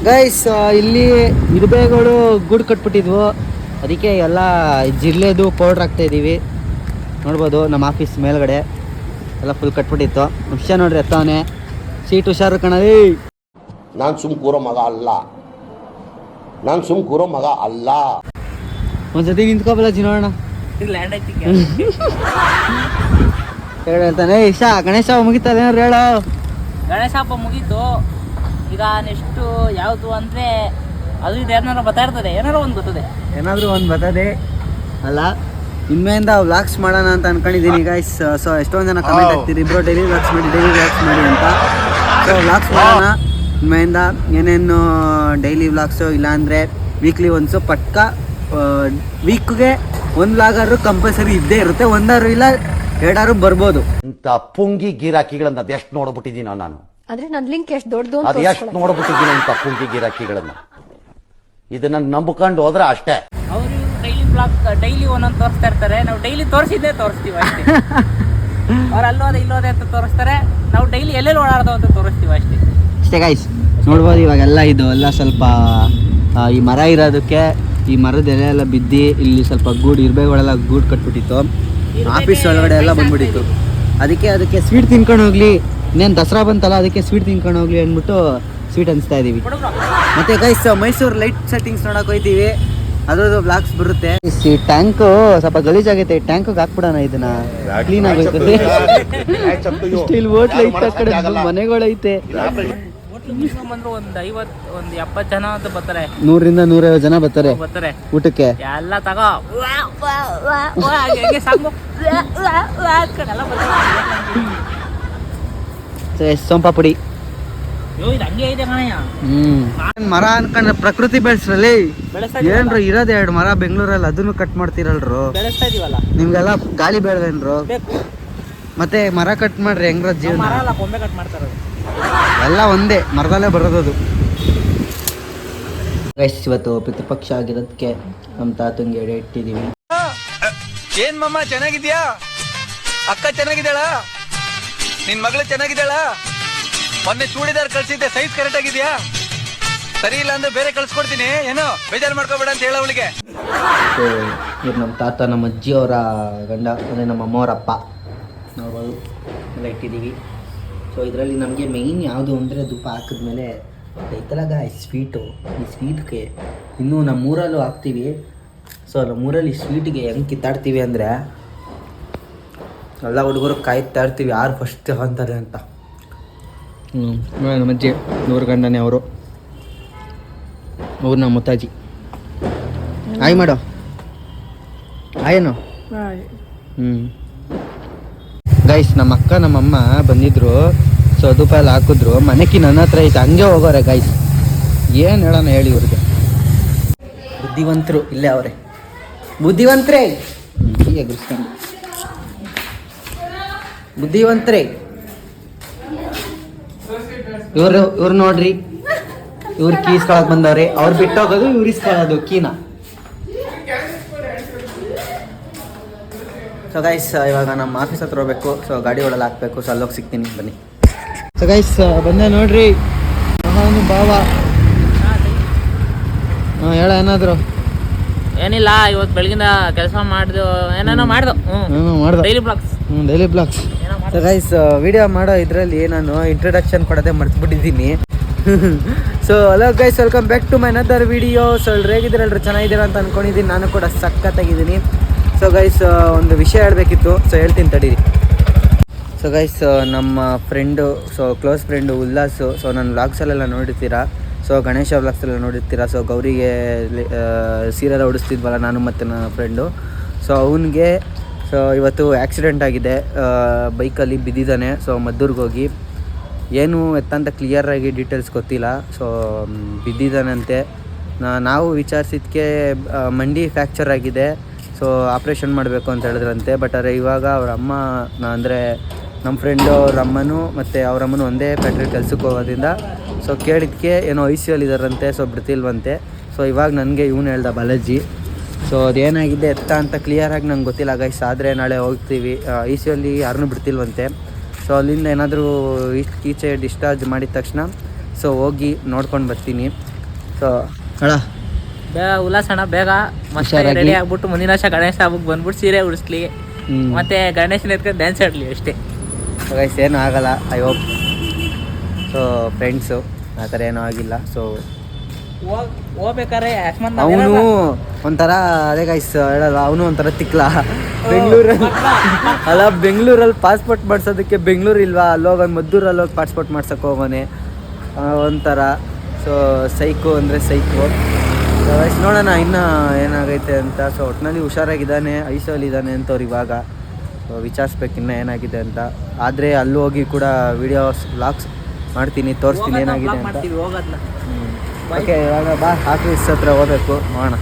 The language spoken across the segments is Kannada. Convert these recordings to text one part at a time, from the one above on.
ಗೈಸ್ ಇಲ್ಲಿ ಇರುಬೆಗಳು ಗೂಡು ಕಟ್ಬಿಟ್ಟಿದ್ವು, ಅದಕ್ಕೆ ಎಲ್ಲ ಜಿರ್ಲೆದು ಪೌಡ್ರ್ ಹಾಕ್ತಾ ಇದ್ದೀವಿ. ನೋಡ್ಬೋದು ನಮ್ಮ ಆಫೀಸ್ ಮೇಲ್ಗಡೆ ಎಲ್ಲ ಫುಲ್ ಕಟ್ಬಿಟ್ಟಿತ್ತು. ವಿಷಯ ನೋಡ್ರಿ ಎತ್ತವನೆ, ಸೀಟ್ ಹುಷಾರು ಕಣವಿ. ನಾನು ಸುಮ್ ಕೂರೋ ಮಗ ಅಲ್ಲ. ಒಂದ್ಸತಿ ನಿಂತ್ಕೋಬಲ್ಲ ಜಿ ನೋಡೋಣ. ಹೇಳ್ತಾನೆ ಇಶಾ ಗಣೇಶ ಮುಗಿತದೆ ಹೇಳೋ. ಗಣೇಶ ಹಬ್ಬ ಮುಗೀತು. ಈಗ ನೆಕ್ಸ್ಟು ಯಾವುದು ಅಂದರೆ ಅದು ಇದು ಏನಾರು ಬರ್ತದೆ, ಏನಾದ್ರು ಒಂದು ಬರ್ತದೆ ಅಲ್ಲ. ಇನ್ಮೇಲಿಂದ ವ್ಲಾಗ್ಸ್ ಮಾಡೋಣ ಅಂತ ಅನ್ಕೊಂಡಿದ್ದೀನಿ ಗೈಸ್. ಸೊ ಎಷ್ಟೊಂದು ಜನ ಕಮೆಂಟ್ ಆಗ್ತೀರಿ, ಇಬ್ರು ಡೈಲಿ ವ್ಲಾಗ್ಸ್ ಮಾಡಿ ಅಂತ. ಸೊ ವ್ಲಾಗ್ಸ್ ಮಾಡೋಣ ಇನ್ಮೇಲಿಂದ. ಏನೇನು ಡೈಲಿ ವ್ಲಾಗ್ಸು ಇಲ್ಲಾಂದರೆ ವೀಕ್ಲಿ ಒನ್ಸು ಪಟ್ಕ, ವೀಕ್ಗೆ ಒಂದು ವ್ಲಾಗಾದ್ರು ಕಂಪಲ್ಸರಿ ಇದ್ದೇ ಇರುತ್ತೆ. ಒಂದಾರು ಇಲ್ಲ ಎರಡಾರು ಬರ್ಬೋದು. ಇಂಥ ಪುಂಗಿ ಗಿರಾಕಿಗಳನ್ನ ಅದೆಷ್ಟು ನೋಡ್ಬಿಟ್ಟಿದ್ದೀನೋ ನಾನು. ಆದ್ರೆ ನನ್ನ ಲಿಂಕ್ ಎಷ್ಟು ದೊಡ್ಡದು ಅದು ಎಷ್ಟು ನೋಡ್ಬಿಟ್ಟಿದ್ದೀನಿ ಇಂಥ ಪುಂಗಿ ಗಿರಾಕಿಗಳನ್ನ. ಇದನ್ನ ನಂಬ್ಕೊಂಡು ಹೋದ್ರೆ ಅಷ್ಟೇ. ಅವರು ಡೈಲಿ ಬ್ಲಾಗ್ ಡೈಲಿ ಒಂದೊಂದು ತೋರಿಸ್ತಾ ಇರ್ತಾರೆ. ನಾವು ಡೈಲಿ ತೋರಿಸಿದ್ದೇ ತೋರಿಸ್ತೀವಿ ಅಷ್ಟೇ. ಅವ್ರು ಅಲ್ಲೋದೆ ಇಲ್ಲೋದೆ ಅಂತ ತೋರಿಸ್ತಾರೆ, ನಾವು ಡೈಲಿ ಎಲ್ಲೆಲ್ಲಿ ಓಡಾಡ್ದೋ ಅಂತ ತೋರಿಸ್ತೀವಿ ಅಷ್ಟೇ ಗೈಸ್. ನೋಡ್ಬೋದು ಇವಾಗೆಲ್ಲ ಇದು ಎಲ್ಲ ಸ್ವಲ್ಪ ಈ ಮರ ಇರೋದಕ್ಕೆ ಈ ಮರದ ಎಲೆ ಎಲ್ಲ ಬಿದ್ದು ಇಲ್ಲಿ ಸ್ವಲ್ಪ ಇರ್ಬೇಗಳೆಲ್ಲ ಗೂಡು ಕಟ್ಬಿಟ್ಟಿತ್ತು. ಆಫೀಸ್ ಒಳಗಡೆ ಎಲ್ಲ ಬಂದ್ಬಿಟ್ಟಿತ್ತು. ಅದಕ್ಕೆ ಸ್ವೀಟ್ ತಿನ್ಕೊಂಡು ಹೋಗ್ಲಿ, ಇನ್ನೇನು ದಸರಾ ಬಂತಲ್ಲ, ಅದಕ್ಕೆ ಸ್ವೀಟ್ ತಿನ್ಕೊಂಡು ಹೋಗ್ಲಿ ಅಂದ್ಬಿಟ್ಟು ಸ್ವೀಟ್ ಅನಿಸ್ತಾ ಇದ್ದೀವಿ. ಮತ್ತೆ ಗೈಸ್ ಮೈಸೂರು ಲೈಟ್ ಸೆಟ್ಟಿಂಗ್ಸ್ ನೋಡಕ್ ಹೋಗ್ತೀವಿ, ಅದ್ರದ್ದು ಬ್ಲಾಗ್ಸ್ ಬರುತ್ತೆ. ಈ ಟ್ಯಾಂಕು ಸ್ವಲ್ಪ ಗಲೀಜಾಗೈತೆ, ಟ್ಯಾಂಕಿಗೆ ಹಾಕ್ಬಿಡೋಣ, ಇದನ್ನ ಕ್ಲೀನ್ ಆಗೋಯ್ತದೆ. ಇಲ್ಲಿ ಹೋಟ್ಲ್ ಐತೆ, ಆ ಕಡೆ ಮನೆಗಳೈತೆ. ಬಂದ್ರು ಒಂದು 50-70 ಜನ ಅಂತ ಬರ್ತಾರೆ. 100-150 ಜನ ಬರ್ತಾರೆ ಊಟಕ್ಕೆ. ಎಲ್ಲ ತಗೋ ಸೋಂಪಾಪುಡಿ ಹಂಗೆ ಇದೆ ಕಣಯ್ಯ. ಮರ ಅನ್ಕೊಂಡ್ರೆ ಪ್ರಕೃತಿ ಬೆಳೆಸ್ರಲ್ಲಿ ಏನ್ರು ಇರೋದ್ 2 ಮರ ಬೆಂಗಳೂರಲ್ಲಿ, ಅದನ್ನು ಕಟ್ ಮಾಡ್ತಿರಲ್ರು. ಬೆಳೆಸ್ತಾ ಇದೀವಲ್ಲ, ನಿಮ್ಗೆಲ್ಲ ಗಾಳಿ ಬೇಡವೇನ್ರು? ಮತ್ತೆ ಮರ ಕಟ್ ಮಾಡ್ರಿ ಹೆಂಗ್ರ ಜೀವನ. ಕೊಂಬೆ ಕಟ್ ಮಾಡ್ತಾರ, ಎಲ್ಲ ಒಂದೇ ಮರದಲ್ಲೇ ಬರೋದು. ಗೈಸ್ ಇವತ್ತು ಪಿತೃಪಕ್ಷ ಆಗಿರೋದಕ್ಕೆ ನಮ್ಮ ತಾತಂಗೆ ಎಡೆ ಇಟ್ಟಿದೀವಿ. ಏನ್ ಮಮ್ಮ ಚೆನ್ನಾಗಿದ್ಯಾ? ಅಕ್ಕ ಚೆನ್ನಾಗಿದ್ದಾಳ? ನಿನ್ ಮಗಳು ಚೆನ್ನಾಗಿದ್ದಾಳ? ಮೊನ್ನೆ ಚೂಡಿದಾರ್ ಕಳ್ಸಿದ್ದೆ, ಸೈಜ್ ಕರೆಕ್ಟ್ ಆಗಿದ್ಯಾ? ಸರಿ ಇಲ್ಲ ಅಂದ್ರೆ ಬೇರೆ ಕಳ್ಸ್ಕೊಡ್ತೀನಿ, ಏನೋ ಬೇಜಾರು ಮಾಡ್ಕೋಬೇಡ ಅಂತ ಹೇಳ ಅವಳಿಗೆ. ಇವ್ರು ನಮ್ಮ ತಾತ, ನಮ್ಮ ಅಜ್ಜಿ ಅವರ ಗಂಡ, ಅಂದರೆ ನಮ್ಮ ಅಮ್ಮವರಪ್ಪ, ನೋಡ್ಬೋದು ಎಲ್ಲ ಇಟ್ಟಿದ್ದೀವಿ. ಸೊ ಇದರಲ್ಲಿ ನಮಗೆ ಮೇಯ್ನ್ ಯಾವುದು ಅಂದರೆ ಧೂಪ ಹಾಕಿದ್ಮೇಲೆ ಐತಲಾಗ ಸ್ವೀಟು. ಈ ಸ್ವೀಟ್ಗೆ ಇನ್ನೂ ನಮ್ಮೂರಲ್ಲೂ ಹಾಕ್ತೀವಿ. ಸೊ ನಮ್ಮೂರಲ್ಲಿ ಸ್ವೀಟಿಗೆ ಹೆಂಗೆ ಕಿತ್ತಾಡ್ತೀವಿ ಅಂದರೆ ಎಲ್ಲ ಹುಡುಗರು ಕಾಯ್ತಾ ಇರ್ತೀವಿ ಯಾರು ಫಸ್ಟ್ ಅಂತಾರೆ ಅಂತ. ನಮ್ಮ ಅಜ್ಜಿ 100 ಗಂಡನೇ ಅವ್ರು ನಮ್ಮ ಮುತ್ತಾಜಿ. ಆಯ್ ಮಾಡೋ ಆಯೇನು. ಗೈಸ್ ನಮ್ಮ ಅಕ್ಕ ನಮ್ಮಮ್ಮ ಬಂದಿದ್ರು. ಸೊ ಧೂಪ ಎಲ್ಲ ಹಾಕಿದ್ರು. ಮನೆಕಿ ನನ್ನ ಹತ್ರ ಐತೆ, ಹಂಗೆ ಹೋಗೋರೆ ಗೈಸ್. ಏನು ಹೇಳೋಣ ಹೇಳಿ ಇವ್ರಿಗೆ. ಬುದ್ಧಿವಂತರು ಇಲ್ಲೇ ಅವರೇ, ಬುದ್ಧಿವಂತರೇ. ಹೀಗೆ ಗುರ್ಸ್ಕೊಂಡು ಬುದ್ಧಿವಂತರೇ ಇವ್ರು ನೋಡ್ರಿ, ಇವ್ರು ಕೀಸ್ಕೊಳಕ್ ಬಂದವ್ರೆ. ಅವ್ರು ಬಿಟ್ಟೋಗೋದು, ಇವ್ರು ಇಸ್ಕೊಳ್ಳೋದು ಕೀನ. ಸೊ ಗೈಸ್ ಇವಾಗ ನಮ್ಮ ಆಫೀಸ್ ಹತ್ರ ಹೋಗ್ಬೇಕು. ಸೊ ಗಾಡಿ ಒಳಗೆ ಹಾಕ್ಬೇಕು. ಸೊ ಅಲ್ಲೋಗಿ ಸಿಗ್ತೀನಿ, ಬನ್ನಿ. ಸೊ ಗೈಸ್ ಬಂದೆ ನೋಡ್ರಿ, ಮಹಾನು ಭಾವ. ಹೇಳ ಏನಾದ್ರು. ಏನಿಲ್ಲ, ಇವತ್ತು ಬೆಳಗಿನ ಕೆಲಸ ಮಾಡ್ದು, ಏನೇನೋ ಮಾಡ್ದು daily blogs. So guys video ಮಾಡೋ ಇದರಲ್ಲಿ ನಾನು ಇಂಟ್ರೊಡಕ್ಷನ್ ಕೊಡೋದೇ ಮರ್ತ್ಬಿಟ್ಟಿದ್ದೀನಿ. So hello guys, welcome back to my another video. So ಎಲ್ರು ಹೇಗಿದ್ದೀರಲ್ರು, ಚೆನ್ನಾಗಿದ್ದೀರಾ ಅಂತ ಅಂದ್ಕೊಂಡಿದ್ದೀನಿ. ನಾನು ಕೂಡ ಸಖತ್ತಾಗಿದ್ದೀನಿ. ಸೊ ಗೈಸ್ ಒಂದು ವಿಷಯ ಹೇಳಬೇಕಿತ್ತು, ಸೊ ಹೇಳ್ತೀನಿ ತಡೀರಿ. ಸೊ ಗೈಸ್ ನಮ್ಮ friend, so close friend Ullas. So ನನ್ನ ವ್ಲಾಗ್ಸಲ್ಲೆಲ್ಲ ನೋಡಿರ್ತೀರಾ. ಸೊ ಗಣೇಶ ವ್ಲಾಗ್ಸೆಲ್ಲ ನೋಡಿರ್ತೀರಾ. ಸೊ ಗೌರಿಗೆ ಸೀರೆಲ್ಲ ಉಡಿಸ್ತಿದ್ವಲ್ಲ ನಾನು ಮತ್ತು ನನ್ನ ಫ್ರೆಂಡು. ಸೊ ಅವನಿಗೆ ಸೊ ಇವತ್ತು ಆ್ಯಕ್ಸಿಡೆಂಟ್ ಆಗಿದೆ, ಬೈಕಲ್ಲಿ ಬಿದ್ದಿದ್ದಾನೆ. ಸೊ ಮದ್ದೂರ್ಗೆ ಹೋಗಿ ಏನು ಎತ್ತಂತ ಕ್ಲಿಯರಾಗಿ ಡೀಟೇಲ್ಸ್ ಗೊತ್ತಿಲ್ಲ. ಸೊ ಬಿದ್ದಿದ್ದಾನಂತೆ. ನಾವು ವಿಚಾರಿಸಿದ್ದಕ್ಕೆ ಮಂಡಿ ಫ್ರ್ಯಾಕ್ಚರ್ ಆಗಿದೆ. ಸೊ ಆಪ್ರೇಷನ್ ಮಾಡಬೇಕು ಅಂತ ಹೇಳಿದ್ರಂತೆ. ಬಟ್ ಆದರೆ ಇವಾಗ ಅವ್ರ ಅಮ್ಮ, ಅಂದರೆ ನಮ್ಮ ಫ್ರೆಂಡು ಅವ್ರ ಅಮ್ಮನೂ ಮತ್ತು ಅವ್ರ ಅಮ್ಮನೂ ಒಂದೇ ಫ್ಯಾಕ್ಟ್ರಿ ಕೆಲ್ಸಕ್ಕೆ ಹೋಗೋದ್ರಿಂದ ಸೊ ಕೇಳಿದ್ದಕ್ಕೆ ಏನೋ ICU ಇದ್ದಾರಂತೆ. ಸೊ ಬಿಡ್ತಿಲ್ವಂತೆ. ಸೊ ಇವಾಗ ನನಗೆ ಇವನು ಹೇಳ್ದ ಬಾಲಾಜಿ. ಸೊ ಅದೇನಾಗಿದೆ ಎತ್ತ ಅಂತ ಕ್ಲಿಯರಾಗಿ ನಂಗೆ ಗೊತ್ತಿಲ್ಲ ಗೈಸ್. ಆದರೆ ನಾಳೆ ಹೋಗ್ತೀವಿ. ICU ಯಾರನ್ನೂ ಬಿಡ್ತಿಲ್ವಂತೆ. ಸೊ ಅಲ್ಲಿಂದ ಏನಾದರೂ ಈಚೆ ಡಿಸ್ಚಾರ್ಜ್ ಮಾಡಿದ ತಕ್ಷಣ ಸೊ ಹೋಗಿ ನೋಡ್ಕೊಂಡು ಬರ್ತೀನಿ. ಸೊ ಅಣ್ಣ ಬೇಗ ಉಲ್ಲಾಸಣ ಬೇಗ ಮತ್ತೆ ಹುಷಾರಾಗಿ. ರೆಡಿ ಆಗ್ಬಿಟ್ಟು ಮುಂದಿನ ವರ್ಷ ಗಣೇಶ ಹಬ್ಬಕ್ಕೆ ಬಂದ್ಬಿಟ್ಟು ಸೀರೆ ಉಡಿಸ್ಲಿ ಮತ್ತೆ ಗಣೇಶನ ಎತ್ಕೊಂಡು ಡ್ಯಾನ್ಸ್ ಆಡ್ಲಿ ಅಷ್ಟೇ. ಗೈಸ್ ಏನೂ ಆಗಲ್ಲ ಐ ಹೋಪ್. ಸೊ ಫ್ರೆಂಡ್ಸು ಆ ಥರ ಏನೂ ಆಗಿಲ್ಲ. ಸೊ ಹೋಗ್ಬೇಕಾರೆ ಅಕಸ್ಮಾತ್ ಅವನು ಒಂಥರ ಅದೇ ಗೈಸ್ ಹೇಳಲ್ಲ, ಅವನು ಒಂಥರ ತಿಕ್ಲ. ಬೆಂಗಳೂರಲ್ಲಿ ಅಲ್ಲ, ಬೆಂಗಳೂರಲ್ಲಿ ಪಾಸ್ಪೋರ್ಟ್ ಮಾಡಿಸೋದಕ್ಕೆ ಬೆಂಗಳೂರು ಇಲ್ವಾ, ಅಲ್ಲೋಗಿ ಮದ್ದೂರಲ್ಲಿ ಹೋಗಿ ಪಾಸ್ಪೋರ್ಟ್ ಮಾಡ್ಸೋಕೆ ಹೋಗೋನೆ ಒಂಥರ. ಸೊ ಸೈಕು ಅಂದರೆ ಸೈಕು. ಗೈಸ್ ನೋಡೋಣ ಇನ್ನೂ ಏನಾಗೈತೆ ಅಂತ. ಸೊ ಒಟ್ಟಿನಲ್ಲಿ ಹುಷಾರಾಗಿದ್ದಾನೆ, ಐಸೋಲಿದ್ದಾನೆ ಅಂತ ಅವ್ರು ಇವಾಗ. ವಿಚಾರಿಸ್ಬೇಕು ಇನ್ನೂ ಏನಾಗಿದೆ ಅಂತ. ಆದರೆ ಅಲ್ಲಿ ಹೋಗಿ ಕೂಡ ವಿಡಿಯೋಸ್ ವ್ಲಾಗ್ಸ್ ಮಾಡ್ತೀನಿ, ತೋರಿಸ್ತೀನಿ ಏನಾಗಿದೆ ಅಂತ. ಮಾಡ್ತೀವಿ ಹೋಗೋದ್ನ. ಓಕೆ ಇವಾಗ ಬಾ ಆಫೀಸ್ ಹತ್ರ ಹೋಗ್ಬೇಕು, ಮಾಡೋಣ.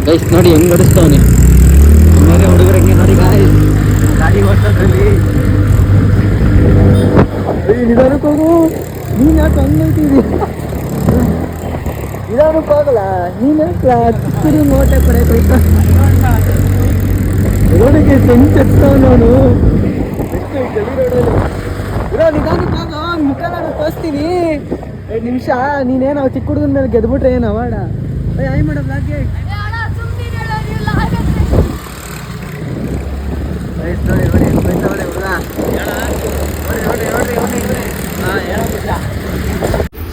ಗೈಸ್ ನೋಡಿ ಹೆಂಗೆ ನಡೆಸ್ತವನಿ ಬೇರೆ ಹುಡುಗರಂಗೆ ನೋಡಿ ಗಾಯ್ಸ್ ಗಾಡಿ ಓಡಿಸೋದ್ರಲ್ಲಿ. ನಿಧಾನಕ್ಕೆ ಹೋಗು, ನೀನು ಯಾಕೆ ಹಂಗೆ ಹೇಳ್ತೀವಿ? ನಿಧಾನಕ್ಕೆ ಹೋಗಲ್ಲ ನೀನು ಚಿಕ್ಕದು ನೋಟೆ ಪಡೆಯೋಕೆ ರೋಡಿಗೆ ಸೆಂಟ್ ಎತ್ತವನು. ನಿಧಾನಕ್ಕೆ ಹೋಗೋ, ಮುಖ ನಾನು ತೋರಿಸ್ತೀನಿ. 2 ನಿಮಿಷ ನೀನೇನು ಚಿಕ್ಕ ಹುಡುಗನ ಮೇಲೆ ಗೆದ್ಬಿಟ್ರೆ ಏನು ಅವಾಡ? ಆಯ್ ಮೇಡಮ್ ಯಾಕೆ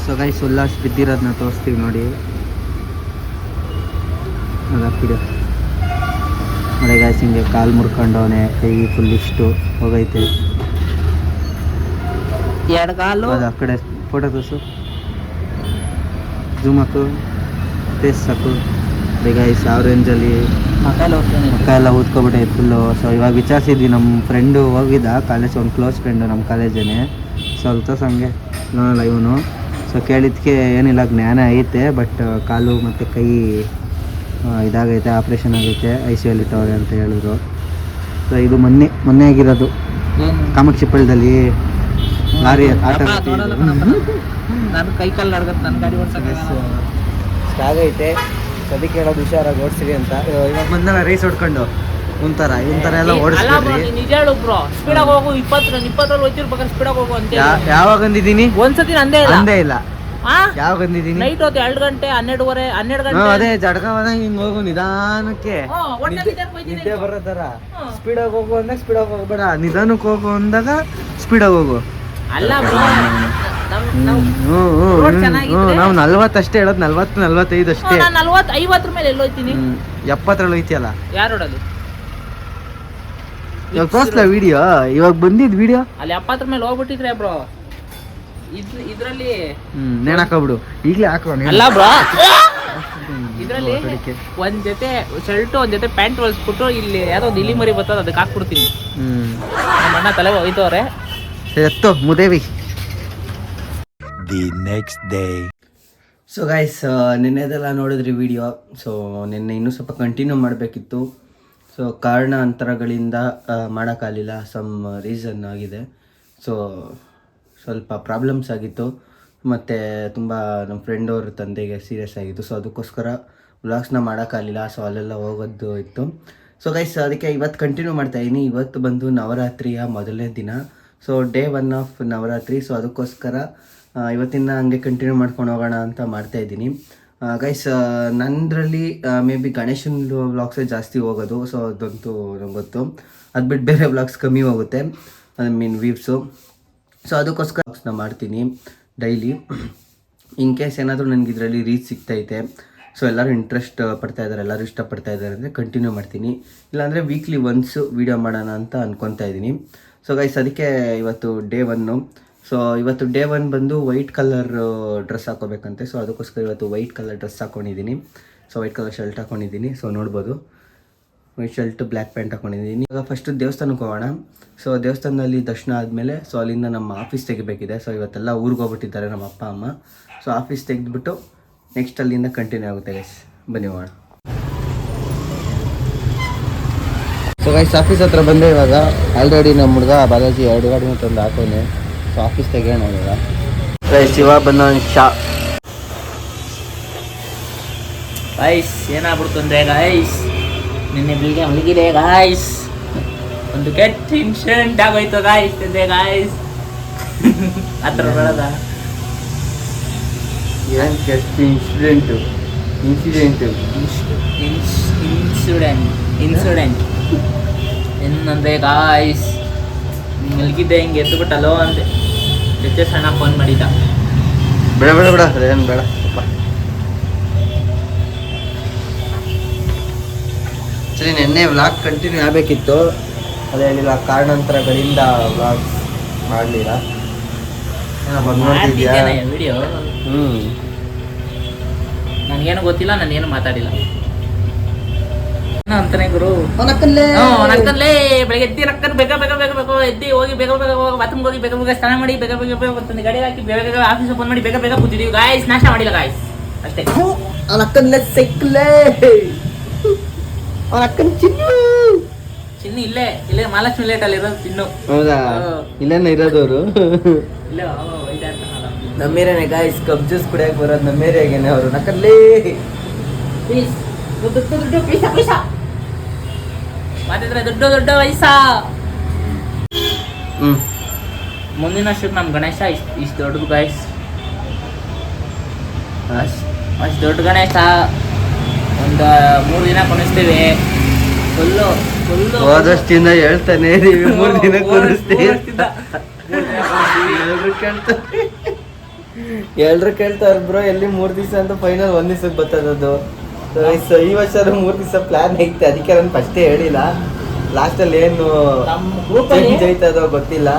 ಸೊ ಗೈಸ್ ಉಲ್ಲಾಸ್ ಬಿದ್ದಿರೋದನ್ನ ತೋರಿಸ್ತೀವಿ ನೋಡಿ. ಅದಾಕ್ಬಿಡು ನೋಡಿ ಗೈಸ್, ಹಿಂಗೆ ಕಾಲು ಮುರ್ಕೊಂಡವನೆ, ಕೈ ಫುಲ್ ಇಷ್ಟು ಹೋಗೈತೆ. 2 ಕಾಲು ಅದು ಆ ಕಡೆ ಫೋಟೋ ತೋರಿಸು, ಝೂಮ್ ಹಾಕು, ಫೇಸ್ ಹಾಕು. ಗೈಸ್ ಯಾವ ರೇಂಜಲ್ಲಿ ಮಕ್ಕ ಎಲ್ಲ ಊದ್ಕೊಬಿಟ್ಟೈತೆ ಫುಲ್ಲು. ಸೊ ಇವಾಗ ವಿಚಾರಿಸಿದ್ವಿ, ನಮ್ಮ ಫ್ರೆಂಡು ಹೋಗಿದ್ದ ಕಾಲೇಜ್, ಒಂದು ಕ್ಲೋಸ್ ಫ್ರೆಂಡು ನಮ್ಮ ಕಾಲೇಜೇ. ಸ್ವಲ್ಪ ಹಂಗೆ ನೋಡಲ್ಲ ಇವನು. ಸೊ ಕೇಳಿದ್ದಕ್ಕೆ ಏನಿಲ್ಲ, ಜ್ಞಾನ ಐತೆ, ಬಟ್ ಕಾಲು ಮತ್ತು ಕೈ ಇದಾಗೈತೆ, ಆಪ್ರೇಷನ್ ಆಗೈತೆ, ICU ಇಟ್ಟವ್ರೆ ಅಂತ ಹೇಳಿದ್ರು. ಸೊ ಇದು ಮೊನ್ನೆ ಆಗಿರೋದು ಕಾಮಾಕ್ಷಿಪಳ್ಳದಲ್ಲಿ ಲಾರಿ ಆಟ ನಾನು ಕೈ ಕಾಲು ನಡ್ಗತ್ತೆ, ನನ್ನ ಗಾಡಿ ಓಡ್ಸಕ್ಕೆ ಆಗೈತೆ. ಅದಕ್ಕೆ ಹೇಳೋದು ಹುಷಾರಾಗಿ ಓಡಿಸ್ರಿ ಅಂತ. ಇವಾಗ ಬಂದಲ್ಲ ರೇಸ್ ಹೊಡ್ಕೊಂಡು ಒಂಥರ ಎಲ್ಲ ಓಡಿಸ್ಬಿಡ್ರಿ. ನಿಜ ಹೇಳು ಬ್ರೋ, ಸ್ಪೀಡಾಗಿ ಹೋಗು. 20ರಲ್ಲಿ ಹೋಗ್ತಿರ್ಬೇಕಾದ್ರೆ ಸ್ಪೀಡಾಗಿ ಹೋಗು ಅಂತ ಯಾವಾಗ ಅಂದಿದ್ದೀನಿ? ಒಂದ್ಸತಿ ನಂದೇ ಇಲ್ಲ. ಅಂದೇ ಇಲ್ಲ. ಯಾವಾಗ ಅಂದಿದ್ದೀನಿ? ನೈಟ್ ಹೊತ್ತು 2 ಗಂಟೆ 12 ಗಂಟೆ. ಅದೇ ಜಡ್ಕವಾಗ ಹಿಂಗ್ ಹೋಗು ನಿಧಾನಕ್ಕೆ, ನಿದ್ದೆ ಬರೋ ತರ. ಸ್ಪೀಡಾಗಿ ಹೋಗು ಅಂದಾಗ ಸ್ಪೀಡಾಗಿ ಹೋಗ್ಬೇಡ, ನಿಧಾನಕ್ಕೆ ಹೋಗು ಅಂದಾಗ ಸ್ಪೀಡಾಗಿ ಹೋಗು. ಅಲ್ಲ ಬ್ರೋ, ನಾವು 40 ಅಷ್ಟೇ ಹೇಳೋದು, 40-45 ಅಷ್ಟೇ. 40-50 ಮೇಲೆ ಎಲ್ಲೋಯ್ತೀನಿ. 70ರಲ್ಲಿ ಐತಿಯಲ್ಲ ಯಾರು ನೋಡೋದು? ಇವಾಗ ತೋರಿಸ್ಲ ವಿಡಿಯೋ, ಇವಾಗ ಬಂದಿದ್ ವಿಡಿಯೋ ಅಲ್ಲಿ 70 ಮೇಲೆ ಹೋಗ್ಬಿಟ್ಟಿದ್ರೆ ಬ್ರೋ, ಇದ್ರಲ್ಲಿ ನೇಣ್ ಹಾಕೋಬಿಡು ಈಗಲೇ ಹಾಕೋ. ಅಲ್ಲ ಬ್ರೋ, ಇದ್ರಲ್ಲಿ ಒಂದ್ ಜೊತೆ ಶರ್ಟ್ ಒಂದ್ ಜೊತೆ ಪ್ಯಾಂಟ್ ಹೊಲ್ಸ್ಬಿಟ್ಟು ಇಲ್ಲಿ ಯಾವ್ದೋ ಒಂದು ಇಲಿ ಮರಿ ಬರ್ತದ, ಅದಕ್ಕೆ ಹಾಕ್ಬಿಡ್ತೀನಿ. ನಮ್ಮ ಅಣ್ಣ ತಲೆ ಹೋಯ್ತವ್ರೆ. ಎತ್ತೋ ಮುದೇವಿ. The next day. So guys ನಿನ್ನೆದೆಲ್ಲ ನೋಡಿದ್ರಿ ವಿಡಿಯೋ. ಸೊ ನಿನ್ನೆ ಇನ್ನೂ ಸ್ವಲ್ಪ ಕಂಟಿನ್ಯೂ ಮಾಡಬೇಕಿತ್ತು. ಸೊ ಕಾರಣಾಂತರಗಳಿಂದ ಮಾಡೋಕ್ಕಾಗಲಿಲ್ಲ, ಸಮ್ ರೀಸನ್ ಆಗಿದೆ. ಸೊ ಸ್ವಲ್ಪ ಪ್ರಾಬ್ಲಮ್ಸ್ ಆಗಿತ್ತು, ಮತ್ತು ತುಂಬ ನಮ್ಮ ಫ್ರೆಂಡ್ ಅವ್ರ ತಂದೆಗೆ ಸೀರಿಯಸ್ ಆಗಿತ್ತು. ಸೊ ಅದಕ್ಕೋಸ್ಕರ ವ್ಲಾಗ್ಸ್ನ ಮಾಡೋಕ್ಕಾಗಲಿಲ್ಲ. ಸೊ ಅಲ್ಲೆಲ್ಲ ಹೋಗೋದು ಇತ್ತು. ಸೊ ಗೈಸ್ ಅದಕ್ಕೆ ಇವತ್ತು ಕಂಟಿನ್ಯೂ ಮಾಡ್ತಾಯಿದ್ದೀನಿ. ಇವತ್ತು ಬಂದು ನವರಾತ್ರಿಯ ಮೊದಲನೇ ದಿನ. So day 1 of Navratri. So ಅದಕ್ಕೋಸ್ಕರ ಇವತ್ತಿನ ಹಂಗೆ ಕಂಟಿನ್ಯೂ ಮಾಡ್ಕೊಂಡು ಹೋಗೋಣ ಅಂತ ಮಾಡ್ತಾಯಿದ್ದೀನಿ. ಗೈಸ್ ನನ್ನದ್ರಲ್ಲಿ ಮೇ ಬಿ ಗಣೇಶನ ವ್ಲಾಗ್ಸೇ ಜಾಸ್ತಿ ಹೋಗೋದು. ಸೊ ಅದಂತೂ ನಂಗೆ ಗೊತ್ತು. ಅದು ಬಿಟ್ಟು ಬೇರೆ ವ್ಲಾಗ್ಸ್ ಕಮ್ಮಿ ಹೋಗುತ್ತೆ, ಐ ಮೀನ್ ವ್ಯೂವ್ಸು. ಸೊ ಅದಕ್ಕೋಸ್ಕರ ವ್ಲಾಗ್ಸ್ನ ಮಾಡ್ತೀನಿ ಡೈಲಿ. ಇನ್ ಕೇಸ್ ಏನಾದರೂ ನನಗೆ ಇದರಲ್ಲಿ ರೀಚ್ ಸಿಗ್ತೈತೆ, ಸೊ ಎಲ್ಲರೂ ಇಂಟ್ರೆಸ್ಟ್ ಪಡ್ತಾಯಿದ್ದಾರೆ, ಎಲ್ಲರೂ ಇಷ್ಟಪಡ್ತಾಯಿದ್ದಾರೆ ಅಂದರೆ ಕಂಟಿನ್ಯೂ ಮಾಡ್ತೀನಿ. ಇಲ್ಲಾಂದರೆ ವೀಕ್ಲಿ ಒನ್ಸು ವೀಡಿಯೋ ಮಾಡೋಣ ಅಂತ ಅಂದ್ಕೊತಾ ಇದ್ದೀನಿ. ಸೊ ಗೈಸ್ ಅದಕ್ಕೆ ಇವತ್ತು ಡೇ 1. ಸೊ ಇವತ್ತು ಡೇ 1 ಬಂದು ವೈಟ್ ಕಲರ್ ಡ್ರೆಸ್ ಹಾಕೋಬೇಕಂತೆ. ಸೊ ಅದಕ್ಕೋಸ್ಕರ ಇವತ್ತು ವೈಟ್ ಕಲರ್ ಡ್ರೆಸ್ ಹಾಕ್ಕೊಂಡಿದ್ದೀನಿ. ಸೊ ವೈಟ್ ಕಲರ್ ಶರ್ಟ್ ಹಾಕ್ಕೊಂಡಿದ್ದೀನಿ. ಸೊ ನೋಡ್ಬೋದು, ವೈಟ್ ಶರ್ಟ್ ಬ್ಲ್ಯಾಕ್ ಪ್ಯಾಂಟ್ ಹಾಕ್ಕೊಂಡಿದ್ದೀನಿ. ಇವಾಗ ಫಸ್ಟು ದೇವಸ್ಥಾನಕ್ಕೆ ಹೋಗೋಣ. ಸೊ ದೇವಸ್ಥಾನದಲ್ಲಿ ದರ್ಶನ ಆದಮೇಲೆ ಸೊ ಅಲ್ಲಿಂದ ನಮ್ಮ ಆಫೀಸ್ ತೆಗಿಬೇಕಿದೆ. ಸೊ ಇವತ್ತೆಲ್ಲ ಊರಿಗೆ ಹೋಗ್ಬಿಟ್ಟಿದ್ದಾರೆ ನಮ್ಮ ಅಪ್ಪ ಅಮ್ಮ. ಸೊ ಆಫೀಸ್ ತೆಗೆದ್ಬಿಟ್ಟು ನೆಕ್ಸ್ಟ್ ಅಲ್ಲಿಂದ ಕಂಟಿನ್ಯೂ ಆಗುತ್ತೆ ಗೈಸ್. ಬನ್ನಿ ಹೋಗೋಣ. ಸೊ ಗೈಸ್ ಆಫೀಸ್ ಹತ್ರ ಬಂದೆ. ಇವಾಗ ಆಲ್ರೆಡಿ ನಮ್ಮ ಹುಡುಗ ಬಾಲಾಜಿ 2 ಗಾಡಿನ ತಂದು ಹಾಕೋನೆ. ಸೊ ಆಫೀಸ್ ತೆಗೋಣ ಇವಾಗ. ಗೈಸ್ ಇವಾಗ ಬಂದ ಗೈಸ್ ಏನಾಗ್ಬಿಡ್ತು ಅಂದ್ರೆ ಗೈಸ್, ನಿನ್ನೆ ಬೆಳಿಗ್ಗೆ ಮಲಗಿದೆ ಗೈಸ್, ಒಂದು ಕೆಟ್ಟ ಇನ್ಸಿಡೆಂಟ್ ಆಗೋಯ್ತು ಗೈಸ್. ಗೈಸ್ ಹತ್ರ ಬೆಳದ ಏನು ಎಷ್ಟು ಇನ್ಸಿಡೆಂಟು ಇನ್ಸಿಡೆಂಟ್ ಏನಂದ್ರೆ ಗಾಯ್ಸ್ ಮಲಗಿದ್ದೆ ಹಿಂಗೆ ಎದ್ದುಬಿಟ್ಟಲ್ಲೋ ಅಂದೆ ಜೊತೆ ಸಣ್ಣ ಫೋನ್ ಮಾಡಿದ್ದ. ಬೇಡ ಅದೇನು ಬೇಡ ಸರಿ. ನೆನ್ನೆ ವ್ಲಾಗ್ ಕಂಟಿನ್ಯೂ ಆಗಬೇಕಿತ್ತು, ಅದೇನಿಲ್ಲ ಕಾರಣಾಂತರಗಳಿಂದ ವ್ಲಾಗ್ ಮಾಡಲಿಲ್ಲ. ನೋಡ್ತಿದ್ಯಾ ವಿಡಿಯೋ ನನಗೇನು ಗೊತ್ತಿಲ್ಲ, ನಾನೇನು ಮಾತಾಡಿಲ್ಲ ಅಂತಾನೆ ಗುರು. ನಕ್ಕಲ್ಲೇ ಬೆಳಗ್ಗೆ ಎದ್ದಿ ನಕ್ಕನ್ ಬೇಗ ಎದ್ದಿ ಹೋಗಿ ಬೇಗ ಬಾತ್ರೂಮ್ ಹೋಗಿ ಬೇಗ ಸ್ನಾನ ಮಾಡಿ ಬೇಗ ಬರ್ತಂದು ಗಾಡಿ ಹಾಕಿ ಬೇಗ ಆಫೀಸ್ ಓಪನ್ ಮಾಡಿ ಬೇಗ ಕೂತಿದೀವಿ ಗಾಯ್ಸ್. ನಾಶ ಮಾಡಿಲ್ಲ ಗಾಯ್ಸ್ ಅಷ್ಟೇ. ಅಕ್ಕನ್ಲೆ ಸೈಕ್ಲೇ ಅಕ್ಕನ್ ಚಿನ್ನು ಇಲ್ಲೇ ಮಹಾಲಕ್ಷ್ಮಿ ಲೇಟ್ ಅಲ್ಲಿ ಇರೋದು ಚಿನ್ನು. ಹೌದಾ? ಇಲ್ಲೇನ ಇರೋದವ್ರು? ಇಲ್ಲೇ ನಮ್ಮೇರೇನೆ ಗಾಯ್ಸ್. ಕಬ್ ಜ್ಯೂಸ್ ಕುಡಿಯಕ್ ಬರೋದು ನಮ್ಮೇರಿಯಾಗೇನೆ ಅವರು. ನಕ್ಕಲ್ಲೇ ದುಡ್ಡು ಪೈಸಾ ಮಾತಿದ್ರೆ ದೊಡ್ಡ ವಯಸ್ಸ. ಮುಂದಿನ ವರ್ಷಕ್ಕೆ ನಮ್ಮ ಗಣೇಶ ಇಷ್ಟು ದೊಡ್ಡದು ಗಾಯ್ಸ್. ಅಷ್ಟು ದೊಡ್ಡ ಗಣೇಶ ಒಂದು 3 ದಿನ ಕುಣಿಸ್ತೀವಿ. ಫುಲ್ಲು ಹೋದಷ್ಟಿಂದ ಹೇಳ್ತಾನೆ 3 ದಿನ ಕೂರಿಸ್ತೀವಿ. ಎಲ್ರು ಕೇಳ್ತಾರ ಬ್ರೋ ಎಲ್ಲಿ 3 ದಿವಸ ಅಂತ. ಫೈನಲ್ 1 ದಿವಸಕ್ಕೆ ಬರ್ತದದು. ಈ ವರ್ಷ 3 ದಿವಸ ಪ್ಲಾನ್ ಐತೆ, ಅದಕ್ಕೆ ನಾನು ಫಸ್ಟೇ ಹೇಳಿಲ್ಲ. ಲಾಸ್ಟಲ್ಲಿ ಏನು ಚೇಂಜ್ ಐತದೋ ಗೊತ್ತಿಲ್ಲ.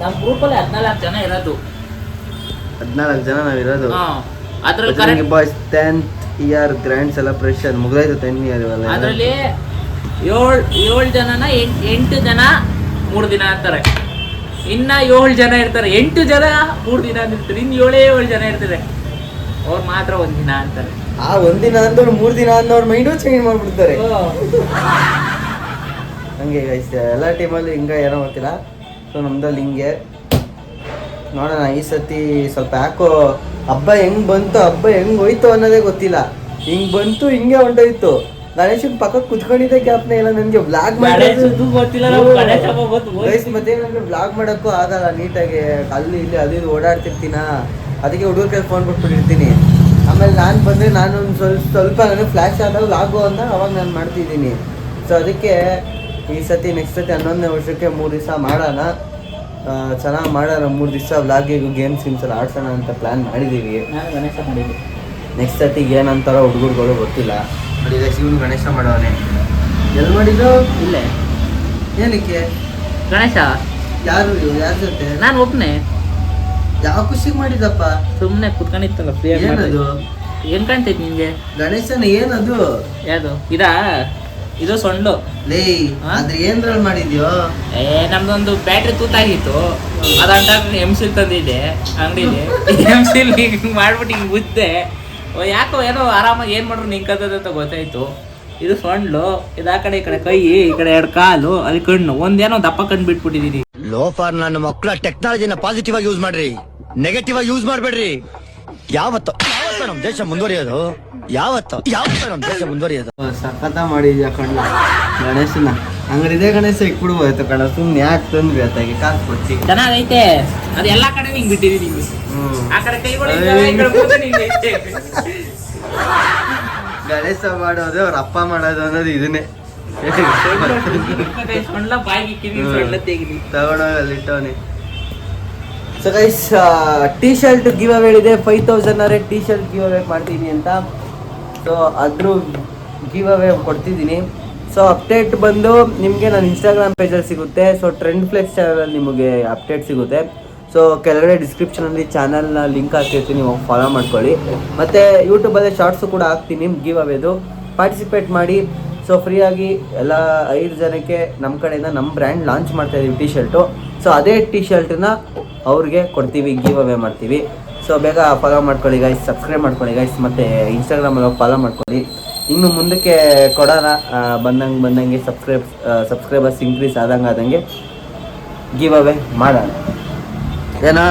ನಮ್ಮ ಗ್ರೂಪಲ್ಲಿ 14 ಜನ ಇರೋದು. 14 ಜನ ನಾವಿರೋದು. ಅದ್ರಲ್ಲಿ boys 10th year grand celebration ಮುಗಿದಾಯ್ತು. 10th ಇಯರ್ ಅದರಲ್ಲಿ 7 ಜನನ 8 ಜನ 3 ದಿನ ಅಂತಾರೆ. ಇನ್ನ 7 ಜನ ಇರ್ತಾರೆ. 8 ಜನ 3 ದಿನ ಅಂದಿರ್ತಾರೆ. ಇನ್ನು 7 ಜನ ಇರ್ತಾರೆ. ಅವ್ರು ಮಾತ್ರ 1 ದಿನ ಅಂತಾರೆ. ಆ 1 ದಿನ ಅಂದವ್ರು 3 ದಿನ ಅಂದವ್ರು ಮೈಂಡು ಚೇಂಜ್ ಮಾಡ್ಬಿಡ್ತಾರೆ. ಹಂಗೆ ಎಲ್ಲ ಟೀಮಲ್ಲಿ ಹಿಂಗೆ ಏನೋ ಗೊತ್ತಿಲ್ಲ. ಸೊ ನಮ್ದಲ್ಲಿ ಹಿಂಗೆ ನೋಡೋಣ. ಈ ಸತಿ ಸ್ವಲ್ಪ ಯಾಕೋ ಹಬ್ಬ ಹೆಂಗ್ ಬಂತು ಹಬ್ಬ ಹೆಂಗ್ ಹೋಯ್ತು ಅನ್ನೋದೇ ಗೊತ್ತಿಲ್ಲ. ಹಿಂಗ್ ಬಂತು ಹಿಂಗೆ ಹೊಂಟೋಯ್ತು. ಗಣೇಶನ್ ಪಕ್ಕ ಕುತ್ಕೊಂಡಿದ್ದೆ ಗ್ಯಾಪ್ನ ಇಲ್ಲ. ನನಗೆ ವ್ಲಾಗ್ ಮತ್ತೆ ನನಗೆ ವ್ಲಾಗ್ ಮಾಡೋಕ್ಕೂ ಆಗಲ್ಲ ನೀಟಾಗಿ. ಅಲ್ಲಿ ಇಲ್ಲಿ ಅದು ಇದು ಓಡಾಡ್ತಿರ್ತೀನ. ಅದಕ್ಕೆ ಹುಡುಗರ ಕೈ ಫೋನ್ ಕೊಟ್ಬಿಟ್ಟಿರ್ತೀನಿ. ಆಮೇಲೆ ನಾನು ಬಂದರೆ ನಾನು ಸ್ವಲ್ಪ ನನಗೆ ಫ್ಲ್ಯಾಶ್ ಆದಾಗ ವ್ಲಾಗು ಅಂದಾಗ ಅವಾಗ ನಾನು ಮಾಡ್ತಿದ್ದೀನಿ. ಸೊ ಅದಕ್ಕೆ ಈ ಸತಿ ನೆಕ್ಸ್ಟ್ ಸತಿ 11ನೇ ವರ್ಷಕ್ಕೆ 3 ದಿವಸ ಮಾಡೋಣ. ಚೆನ್ನಾಗಿ ಮಾಡೋಣ. 3 ದಿವಸ ವ್ಲಾಗಿಗೂ ಗೇಮ್ಸ್ ಎಲ್ಲ ಆಡ್ಸೋಣ ಅಂತ ಪ್ಲ್ಯಾನ್ ಮಾಡಿದ್ದೀವಿ. ನೆಕ್ಸ್ಟ್ ಸತಿಗೆ ಏನಂತಾರೋ ಹುಡುಗರುಗಳು ಗೊತ್ತಿಲ್ಲ. ನೋಡಿ ಇವನು ಗಣೇಶ ಮಾಡೋನೆ. ಎಲ್ಲಿ ಮಾಡಿದ್ದು? ಇಲ್ಲೇ. ಏನಕ್ಕೆ ಗಣೇಶ? ಯಾರು ಜೊತೆ? ನಾನು ಒಬ್ಬನೇ. ಯಾವ ಖುಷಿಗೆ ಮಾಡಿದಪ್ಪ? ಸುಮ್ಮನೆ ಕುತ್ಕೊಂಡಿತ್ತಲ್ಲ ಫ್ರೀಯಾಗಿ. ಏನದು? ಏನ್ ಕಾಣ್ತೈತಿ ನಿಂಗೆ? ಗಣೇಶನ ಏನದು? ಯಾವುದು ಇದು ಸೊಂಡ್ಲು ಲೇ. ಆದ್ರೆ ಏನ್ರಲ್ಲಿ ಮಾಡಿದ್ಯೋ? ನಮ್ದೊಂದು ಬ್ಯಾಟ್ರಿ ತೂತಾಗಿತ್ತು. ಅದಂಟ ಎಂಸಿಲ್ ತಂದಿದ್ದೆ ಅಂಗಡಿಲಿ. ಎಂಸಿಲ್ ಹಿಂಗ್ ಮಾಡ್ಬಿಟ್ಟು ಹಿಂಗ್ ಬುದ್ದೆ. ಯಾಕೋ ಏನೋ ಆರಾಮಾಗಿ ಏನ್ ಮಾಡ್ರು ನಿಂಕಂತ ಗೊತ್ತಾಯ್ತು. ಇದು ಸೊಂಡ್ಲು, ಇದು ಆ ಕಡೆ ಈ ಕಡೆ ಕೈ, ಈ ಕಡೆ 2 ಕಾಲು, ಅಲ್ಲಿ ಕಣ್ಣು. ಒಂದೇನೋ ದಪ್ಪ ಕಣ್ಣು ಬಿಟ್ಬಿಟ್ಟಿದೀನಿ. ಲೋಫರ್ ನನ್ನ ಮಕ್ಕಳ ಟೆಕ್ನಾಲಜಿನ ಪಾಸಿಟಿವ್ ಆಗಿ ಯೂಸ್ ಮಾಡ್ರಿ, ನೆಗೆಟಿವ್ ಆಗಿ ಯೂಸ್ ಮಾಡ್ಬೇಡ್ರಿ. ಯಾವತ್ತು ನಮ್ ದೇಶ ಮುಂದುವರಿಯೋದು? ಯಾವತ್ತು ನಮ್ ದೇಶ ಮುಂದುವರಿಯೋದು? ಸಖತ ಮಾಡಿದ್ಯಾ ಕಣ್ಣ ಗಣೇಶನ. ಹಂಗ್ರಿದೆ ಗಣೇಶ ಇಕ್ಬಿಡ್ಬೋಯ್ತು ಕಣ. ಸುಮ್ನೆ ಯಾಕೆ ತಂದ್ವಿ ಅತ್ತಾಗೆ ಕಾಸು ಕೊಡ್ತಿ. ಚೆನ್ನಾಗೈತೆ. ಅದು ಎಲ್ಲಾ ಕಡೆ ಹಿಂಗ್ ಬಿಟ್ಟಿದೀನಿ. ಆ ಕಡೆ ಕೈಗಳು ಗಣೇಶ ಮಾಡೋದು ಅವ್ರ ಅಪ್ಪ ಮಾಡೋದು ಅನ್ನೋದು ಇದನ್ನೇ. ತಗೊಂಡೋಗಲ್ಲಿಟ್ಟವನಿ. So guys, T shirt giveaway ಇದೆ. 5000 ಟೀ ಶರ್ಟ್ ಗಿವ್ ಅವೇ ಮಾಡ್ತೀನಿ ಅಂತ. ಸೊ ಅದ್ರ ಗಿವ್ ಅವೇ ಕೊಡ್ತಿದ್ದೀನಿ. ಸೊ ಅಪ್ಡೇಟ್ ಬಂದು ನಿಮಗೆ ನನ್ನ ಇನ್ಸ್ಟಾಗ್ರಾಮ್ ಪೇಜಲ್ಲಿ ಸಿಗುತ್ತೆ. ಸೊ ಟ್ರೆಂಡ್ ಫ್ಲೆಕ್ಸ್ ಚಾನಲಲ್ಲಿ ನಿಮಗೆ ಅಪ್ಡೇಟ್ ಸಿಗುತ್ತೆ. ಸೊ ಕೆಳಗಡೆ ಡಿಸ್ಕ್ರಿಪ್ಷನಲ್ಲಿ ಚಾನಲ್ನ ಲಿಂಕ್ ಹಾಕಿರ್ತೀನಿ, ಹೋಗಿ ಫಾಲೋ ಮಾಡ್ಕೊಳ್ಳಿ. ಮತ್ತು ಯೂಟ್ಯೂಬಲ್ಲೇ ಶಾರ್ಟ್ಸು ಕೂಡ ಹಾಕ್ತೀನಿ ಗಿವ್ ಅವೇದು. ಪಾರ್ಟಿಸಿಪೇಟ್ ಮಾಡಿ. ಸೊ ಫ್ರೀಯಾಗಿ ಎಲ್ಲ 5 ಜನಕ್ಕೆ ನಮ್ಮ ಕಡೆಯಿಂದ ನಮ್ಮ ಬ್ರ್ಯಾಂಡ್ ಲಾಂಚ್ ಮಾಡ್ತಾಯಿದ್ದೀವಿ ಟೀ ಶರ್ಟು. ಸೊ ಅದೇ ಟೀ ಶರ್ಟನ್ನ ಅವ್ರಿಗೆ ಕೊಡ್ತೀವಿ, ಗಿವ್ ಅವೇ ಮಾಡ್ತೀವಿ. ಸೊ ಬೇಗ ಫಾಲೋ ಮಾಡ್ಕೊಳ್ಳಿ ಗೈಸ್, ಸಬ್ಸ್ಕ್ರೈಬ್ ಮಾಡ್ಕೊಳ್ಳಿ ಗೈಸ್, ಮತ್ತು ಇನ್ಸ್ಟಾಗ್ರಾಮಲ್ಲಿ ಹೋಗಿ ಫಾಲೋ ಮಾಡ್ಕೊಳ್ಳಿ. ಇನ್ನು ಮುಂದಕ್ಕೆ ಕೊಡೋಣ. ಬಂದಂಗೆ ಸಬ್ಸ್ಕ್ರೈಬರ್ಸ್ ಇನ್ಕ್ರೀಸ್ ಆದಂಗೆ ಗಿವ್ ಅವೇ ಮಾಡೋಣ. ಏನೋ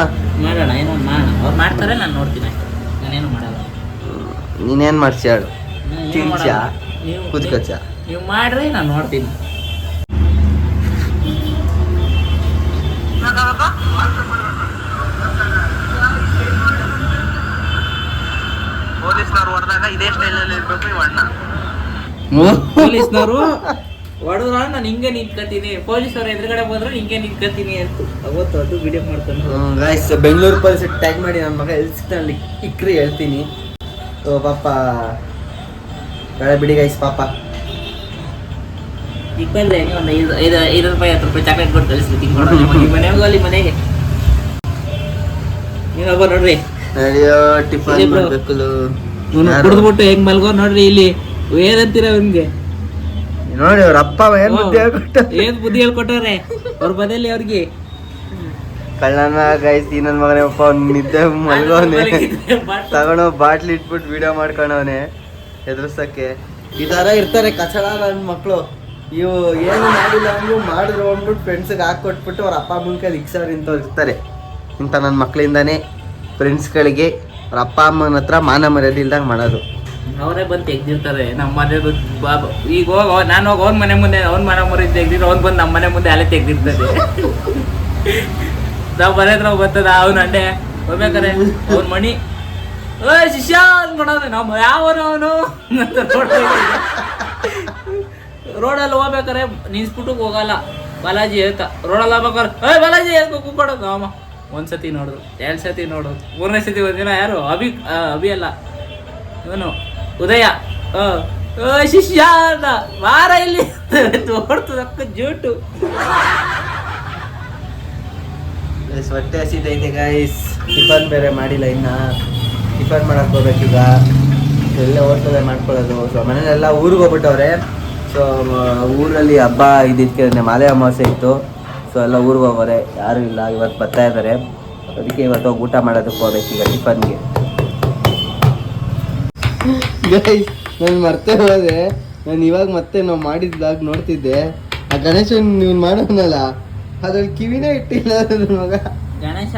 ಮಾಡೋಣ, ಏನೋ ಮಾಡೋಣ. ಅವ್ರು ಮಾಡ್ತಾರೆ, ನಾನು ನೋಡ್ತೀನಿ ಅಷ್ಟೇ. ನಾನೇನು ಮಾಡಲ್ಲ. ನೀನೇನು ಮಾಡ್ಸಿ ಹೇಳು? ತಿನ್ಸ ಕುದ್ಕಚ್ಚ ನೀವು ಮಾಡ್ರಿ, ನಾನು ನೋಡ್ತೀನಿ. ಪೊಲೀಸ್ನವರು ಹೊಡೆದ್ರ ನಾನು ಹಿಂಗೆ ನಿಂತ್ಕತೀನಿ, ಪೊಲೀಸವ್ರು ಎದುರುಗಡೆ ಬಂದ್ರೆ ಹಿಂಗೆ ನಿಂತ್ಕತೀನಿ ಅಂತ ಅವತ್ತು ಅದು ವಿಡಿಯೋ ಮಾಡ್ಕೊಂಡು ಗಾಯ್ಸ್ ಬೆಂಗಳೂರು ಪೊಲೀಸ್ ಟ್ಯಾಗ್ ಮಾಡಿ ನನ್ನ ಮಗ ಎಲ್ಲಿ ಸಿಗ್ತಾನಲ್ಲಿ ಇಕ್ರಿ ಹೇಳ್ತೀನಿ. ಓ ಪಾಪ ಬೇಡ ಬಿಡಿ ಗೈಸ್ ಪಾಪ. ಈಗ ಬಂದ್ರೆ ಒಂದು 5 ರೂಪಾಯಿ 10 ರೂಪಾಯಿ ಚಾಕ್ಲೇಟ್ ಕೊಟ್ಟು ಕಳಿಸ್ಬಿಟ್ಟು ಮನೆಗೆ ಹೋಗಲಿ ಮನೆಗೆ. ನೀನೊಬ್ಬ ನೋಡ್ರಿ ನಡೆಯೋ ಟಿಫನ್ ಮಾಡ್ಬೇಕು. ಕುಡಿದ್ಬಿಟ್ಟು ಹೆಂಗ್ ಮಲ್ಗೋ ನೋಡ್ರಿ ಇಲ್ಲಿ ಏನಂತೀರ ಅವ್ನಿಗೆ ನೋಡಿ ಅವ್ರ ಅಪ್ಪ ಏನ್ ಬುದ್ಧಿ ಹೇಳ್ಕೊಟ್ಟ, ಏನ್ ಬುದ್ಧಿ ಹೇಳ್ಕೊಟ್ಟವ್ರೆ ಅವ್ರ ಬದಲಿ ಅವ್ರಿಗೆ. ಕಳ್ಳನ ಗೈಸ್ ಈ ನನ್ ಮಗನೇ ಅಪ್ಪ ಅವ್ನ್ ನಿದ್ದೆ ಮಲ್ಗೋನೆ ತಗೊಂಡೋ ಬಾಟ್ಲಿ ಇಟ್ಬಿಟ್ಟು ವಿಡಿಯೋ ಮಾಡ್ಕೊಂಡವನೆ ಎದುರ್ಸಕ್ಕೆ. ಈ ತರ ಇರ್ತಾರೆ ಕಚಡ ನನ್ನ ಮಕ್ಳು. ಇವು ಏನು ಮಾಡಿಲ್ಲ ಅಂದ್ರು ಮಾಡಿದ್ರು ಅಂದ್ಬಿಟ್ಟು ಫ್ರೆಂಡ್ಸ್ಗೆ ಹಾಕೊಟ್ಬಿಟ್ಟು ಅವ್ರ ಅಪ್ಪ ಅಮ್ಮನ ಕೈಲಿ ಇಕ್ಸರ್ ನಿಂತವ್ರು ಇರ್ತಾರೆ. ಇಂಥ ನನ್ನ ಮಕ್ಳಿಂದಾನೇ ಫ್ರೆಂಡ್ಸ್ಗಳಿಗೆ ಅವ್ರ ಅಪ್ಪ ಅಮ್ಮನ ಹತ್ರ ಮಾನ ಮರ್ಯಾದೆ ಇಲ್ದಂಗೆ ಮಾಡೋದು. ಅವರೇ ಬಂದು ತೆಗ್ದಿರ್ತಾರೆ ನಮ್ಮ ಮನೆ ಈಗ ಹೋಗ ನಾನು ಹೋಗಿ ಅವ್ನ ಮನೆ ಮುಂದೆ ಅವ್ನ ಮನೆ ಮುಂದೆ ತೆಗ್ದಿರೋ ಅವ್ನು ಬಂದು ನಮ್ಮ ಮನೆ ಮುಂದೆ ಅಲ್ಲೇ ತೆಗ್ದಿರ್ತದೆ. ನಾವು ಮನೆ ಹತ್ರ ಬರ್ತದ ಅವ್ನ ಅಂಡೆ ಹೋಗ್ಬೇಕಾರೆ ಅವ್ನ ಮಣಿ ಶಿಷ್ಯ ಅಂದ್ಕೊಳೋದು ನಾವು ಯಾವನು ಅವನು ರೋಡಲ್ಲಿ ಹೋಗ್ಬೇಕಾರೆ ನಿನ್ಸ್ಬಿಟ್ಟು ಹೋಗಲ್ಲ. ಬಾಲಾಜಿ ಹೇಳ್ತಾ ರೋಡಲ್ಲಿ ಹೋಗ್ಬೇಕಾರೆ ಬಾಲಾಜಿ ಹೇಳ್ಕೊ ಕೂತ್ಕೊಡೋದು ಅಮ್ಮ. ಒಂದ್ಸತಿ ನೋಡೋದು, 2 ಸತಿ ನೋಡೋದು, 3ನೇ ಸತಿ ಒಂದಿನ ಯಾರು ಅಭಿ ಅಲ್ಲ ಇವನು ಉದಯ ಶಿಷ್ಯ ಅಂತ ವಾರ ಇಲ್ಲಿ ತೋಡ್ತದಕ್ಕ ಜೂಟು. ಹೊಟ್ಟೆ ಹಸಿದೈತೆ ಗೈಸ್. ಟಿಫನ್ ಬೇರೆ ಮಾಡಿಲ್ಲ ಇನ್ನ. ಟಿಫನ್ ಮಾಡಕ್ ಹೋಗ್ಬೇಕೀಗ. ಎಲ್ಲ ಹೋಟ್ಲಲ್ಲೇ ಮಾಡ್ಕೊಳ್ಳೋದು. ಸೊ ಮನೇಲೆಲ್ಲ ಊರಿಗೆ ಹೋಗ್ಬಿಟ್ಟವ್ರೆ. ಸೊ ಊರಲ್ಲಿ ಹಬ್ಬ ಇದ್ದಿದ್ದಕ್ಕೆ ಮಾಲೆ ಅಮಾವಾಸ್ಯೆ ಇತ್ತು. ಸೊ ಎಲ್ಲ ಊರಿಗೆ ಹೋಗೋರೆ, ಯಾರು ಇಲ್ಲ. ಇವತ್ತು ಬರ್ತಾ ಇದ್ದಾರೆ, ಅದಕ್ಕೆ ಇವತ್ತು ಹೋಗಿ ಊಟ ಮಾಡೋದಕ್ಕೆ ಹೋಗ್ಬೇಕೀಗ ಟಿಫನ್ಗೆ. ಗೈಸ್ ನಾನು ಮರ್ತೇ ಹೋದೆ. ನಾನು ಇವಾಗ ಮತ್ತೆ ನಾವು ಮಾಡಿದ್ದಾಗ ನೋಡ್ತಿದ್ದೆ ಆ ಗಣೇಶನ್ ನೀವು ಮಾಡೋನಲ್ಲ ಅದ್ರಲ್ಲಿ ಕಿವಿನೇ ಇಟ್ಟಿಲ್ಲ ಮಗ. ಗಣೇಶ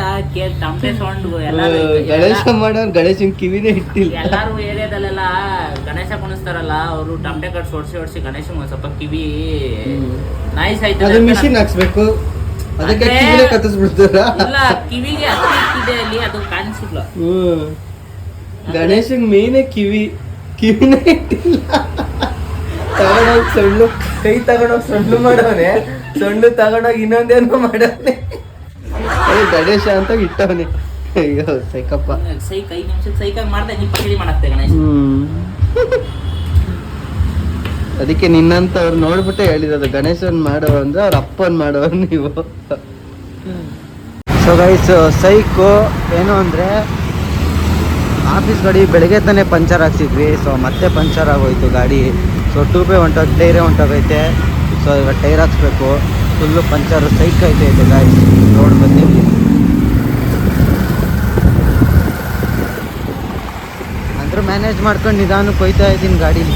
ಟಮಟೆ ಸೌಂಡ್ ಗಣೇಶ ಮಾಡೋರು ಗಣೇಶನ್ ಕಿವಿನೇ ಇಟ್ಟಿಲ್ಲ. ಎಲ್ಲಾರು ಏರಿಯಾದಲ್ಲೆಲ್ಲ ಗಣೇಶ ಕುಣಿಸ್ತಾರಲ್ಲ ಅವರು ಟಮಟೆ ಕಟ್ ಹೊಡ್ಸಿ ಗಣೇಶ ಸ್ವಲ್ಪ ಕಿವಿ ನೈಸ್ ಆಯ್ತು. ಅದು ಮಿಷಿನ್ ಹಾಕ್ಸ್ಬೇಕು, ಅದಕ್ಕೆ ಕಿವಿನೇ ಕತ್ತಿಸ್ಬಿಡ್ತಾರ. ಇಲ್ಲ ಕಿವಿಗೆ ಹತ್ತಿದೆ ಅಲ್ಲಿ ಅದು ಕಾಣಿಸಿಲ್ಲ. ಗಣೇಶನ್ ಮೇನೆ ಕಿವಿನೇ ಇಟ್ಟಿಲ್ಲ. ತಗೊಂಡೋಗಿ ಸೊಳ್ಳು ಕೈ ತಗೊಂಡೋಗಿ ಸೊಳ್ಳು ಮಾಡವನೆ, ಸೊಳ್ಳು ತಗೊಂಡೋಗಿ ಇನ್ನೊಂದೇನೋ ಮಾಡವನೆ. ಗಣೇಶ ಅಂತ ಇಟ್ಟವನೆ. ಅಯ್ಯೋ ಸೈಕಪ್ಪ. ಸೈಕ್ 5 ನಿಮಿಷಕ್ಕೆ ಸೈಕಾಗಿ ಮಾಡ್ದೆ ನೀ ಪಚಡಿ ಮಾಡತ್ತೆ ಗಣೇಶ. ಅದಕ್ಕೆ ನಿನ್ನಂತವ್ರು ನೋಡ್ಬಿಟ್ಟೆ ಹೇಳಿರೋದು ಗಣೇಶನ್ ಮಾಡೋ ಅಂದ್ರೆ ಅವ್ರ ಅಪ್ಪನ್ ಮಾಡೋ ನೀವು. ಸೊ ಗೈಸ್ ಸೈಕು ಏನು ಅಂದರೆ ಆಫೀಸ್ ಗಾಡಿ ಬೆಳಗ್ಗೆ ತಾನೇ ಪಂಚರ್ ಹಾಕ್ಸಿದ್ವಿ. ಸೊ ಮತ್ತೆ ಪಂಚರ್ ಆಗೋಯ್ತು ಗಾಡಿ. ಸೊ ಟೂಬೇ ಟೈರೇ ಹೊಂಟೋಗೈತೆ. ಸೊ ಇವಾಗ ಟೈರ್ ಹಾಕ್ಸ್ಬೇಕು. ಫುಲ್ಲು ಪಂಚರು ಸೈಕ್ ಐತೆ ಗಾಯ್ಸ್. ರೋಡ್ ಬಂದಿದ್ವಿ ಅಂದ್ರೆ ಮ್ಯಾನೇಜ್ ಮಾಡ್ಕೊಂಡು ನಿಧಾನಕ್ಕೆ ಹೋಯ್ತಾ ಇದ್ದೀನಿ ಗಾಡೀಲಿ.